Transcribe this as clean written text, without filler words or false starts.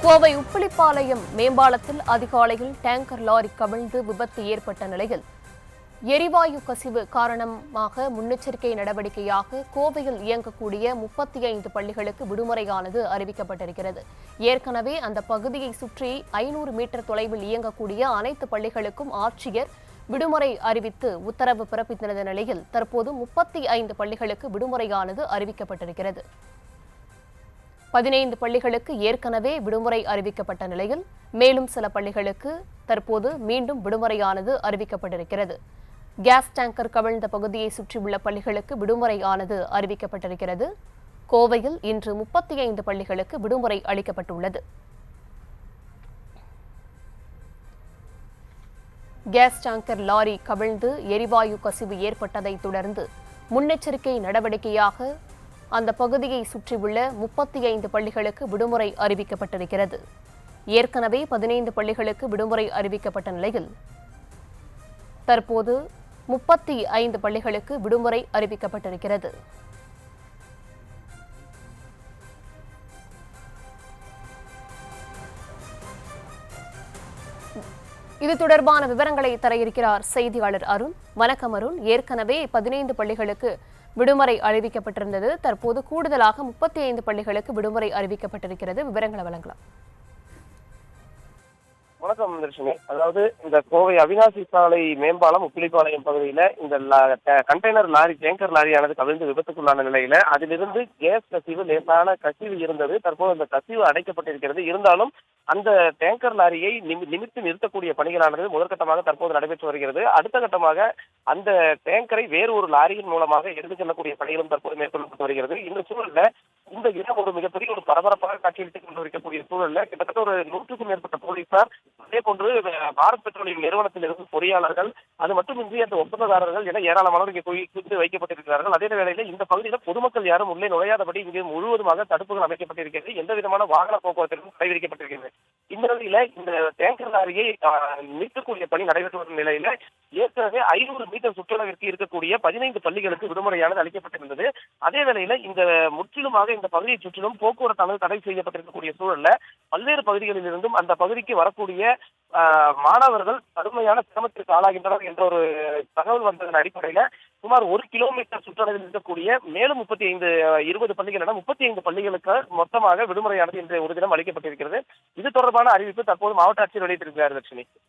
கோவை உப்பிலிப்பாளையம் மேம்பாலத்தில் அதிகாலையில் tanker lorry கவிழ்ந்து விபத்து ஏற்பட்ட நிலையில் எரிவாயு கசிவு காரணமாக முன்னெச்சரிக்கை நடவடிக்கையாக கோவையில் இயங்கக்கூடிய 35 பள்ளிகளுக்கு விடுமுறையானது அறிவிக்கப்பட்டிருக்கிறது. ஏற்கனவே அந்த பகுதியை சுற்றி 500 மீட்டர் தொலைவில் இயங்கக்கூடிய அனைத்து பள்ளிகளுக்கும் ஆட்சியர் விடுமுறை அறிவித்து உத்தரவு பிறப்பித்திருந்த நிலையில் தற்போது 35 பள்ளிகளுக்கு விடுமுறையானது அறிவிக்கப்பட்டிருக்கிறது. 15 பள்ளிகளுக்கு ஏற்கனவே விடுமுறை அறிவிக்கப்பட்ட நிலையில் மேலும் சில பள்ளிகளுக்கு தற்போது மீண்டும் விடுமுறையானது அறிவிக்கப்பட்டிருக்கிறது. கேஸ் டேங்கர் கவிழ்ந்த பகுதியை சுற்றியுள்ள பள்ளிகளுக்கு விடுமுறையானது அறிவிக்கப்பட்டிருக்கிறது. கோவையில் இன்று 35 பள்ளிகளுக்கு விடுமுறை அளிக்கப்பட்டுள்ளது. கேஸ் டேங்கர் லாரி கவிழ்ந்து எரிவாயு கசிவு ஏற்பட்டதை தொடர்ந்து முன்னெச்சரிக்கை நடவடிக்கையாக அந்த பகுதியை சுற்றியுள்ள 35 பள்ளிகளுக்கு விடுமுறை அறிவிக்கப்பட்டிருக்கிறது. ஏற்கனவே 15 பள்ளிகளுக்கு விடுமுறை அறிவிக்கப்பட்ட நிலையில் தற்போது 35 பள்ளிகளுக்கு விடுமுறை அறிவிக்கப்பட்டிருக்கிறது. இது தொடர்பான விவரங்களை தர இருக்கிறார் செய்தியாளர் அருண். வணக்கம் அருண். ஏற்கனவே 15 பள்ளிகளுக்கு விடுமுறை அறிவிக்கப்பட்டிருந்தது. தற்போது கூடுதலாக 35 பள்ளிகளுக்கு விடுமுறை அறிவிக்கப்பட்டிருக்கிறது. விவரங்களை வழங்கலாம். வணக்கம் தர்ஷினி. அதாவது இந்த கோவை அவினாசி சாலை மேம்பாலம் உப்பிலிப்பாளையம் பகுதியில இந்த கண்டெய்னர் லாரி டேங்கர் லாரியானது கவிழ்ந்து விபத்துக்குள்ளான நிலையில அதிலிருந்து கேஸ் கசிவு லேசான கசிவு இருந்தது. தற்போது அந்த கசிவு அடைக்கப்பட்டிருக்கிறது. இருந்தாலும் அந்த டேங்கர் லாரியை நிமிர்த்தி நிறுத்தக்கூடிய பணிகளானது முதற்கட்டமாக தற்போது நடைபெற்று வருகிறது. அடுத்த கட்டமாக அந்த டேங்கரை வேறு ஒரு லாரியின் மூலமாக எடுத்துச் செல்லக்கூடிய பணிகளும் தற்போது மேற்கொள்ளப்பட்டு வருகிறது. இந்த சூழல்ல இந்த இடம் ஒரு மிகப்பெரிய ஒரு பரபரப்பாக காட்சியளித்துக் கொண்டிருக்கக்கூடிய சூழல்ல கிட்டத்தட்ட ஒரு 100க்கும் மேற்பட்ட போலீசார், அதே போன்று பாரத் பெட்ரோலியம் நிறுவனத்தில் இருந்து பொறியாளர்கள், அது மட்டுமின்றி அந்த ஒப்பந்ததாரர்கள் என ஏராளமானோர் இங்கே குவித்து வைக்கப்பட்டிருக்கிறார்கள். அதே வேளையில இந்த பகுதியில் பொதுமக்கள் யாரும் உள்ளே நுழையாதபடி இங்கு முழுவதுமாக தடுப்புகள் அமைக்கப்பட்டிருக்கிறது. எந்த விதமான வாகன போக்குவரத்திற்கும் தடை விதிக்கப்பட்டிருக்கிறது. இந்த நிலையில இந்த டேங்கர் லாரியை நீக்கக்கூடிய பணி நடைபெற்று வரும் நிலையில ஏற்கனவே 500 மீட்டர் சுற்றளவிற்கு இருக்கக்கூடிய 15 பள்ளிகளுக்கு விடுமுறையானது அளிக்கப்பட்டிருந்தது. அதே வேளையில இந்த முற்றிலுமாக இந்த பகுதியை சுற்றிலும் போக்குவரத்தானது தடை செய்யப்பட்டிருக்கக்கூடிய சூழல்ல பல்வேறு பகுதிகளில் இருந்தும் அந்த பகுதிக்கு வரக்கூடிய மாணவர்கள் கடுமையான சிரமத்திற்கு ஆளாகின்றனர் என்ற ஒரு தகவல் வந்ததன் அடிப்படையில சுமார் 1 கிலோமீட்டர் சுற்றளவில் இருக்கக்கூடிய மேலும் 20 பள்ளிகள் என 35 பள்ளிகளுக்கு மொத்தமாக விடுமுறையானது இன்று ஒரு தினம் அளிக்கப்பட்டிருக்கிறது. இது தொடர்பான அறிவிப்பு தற்போது மாவட்ட ஆட்சியர் வெளியிட்டிருக்கிறார். லட்சுமி.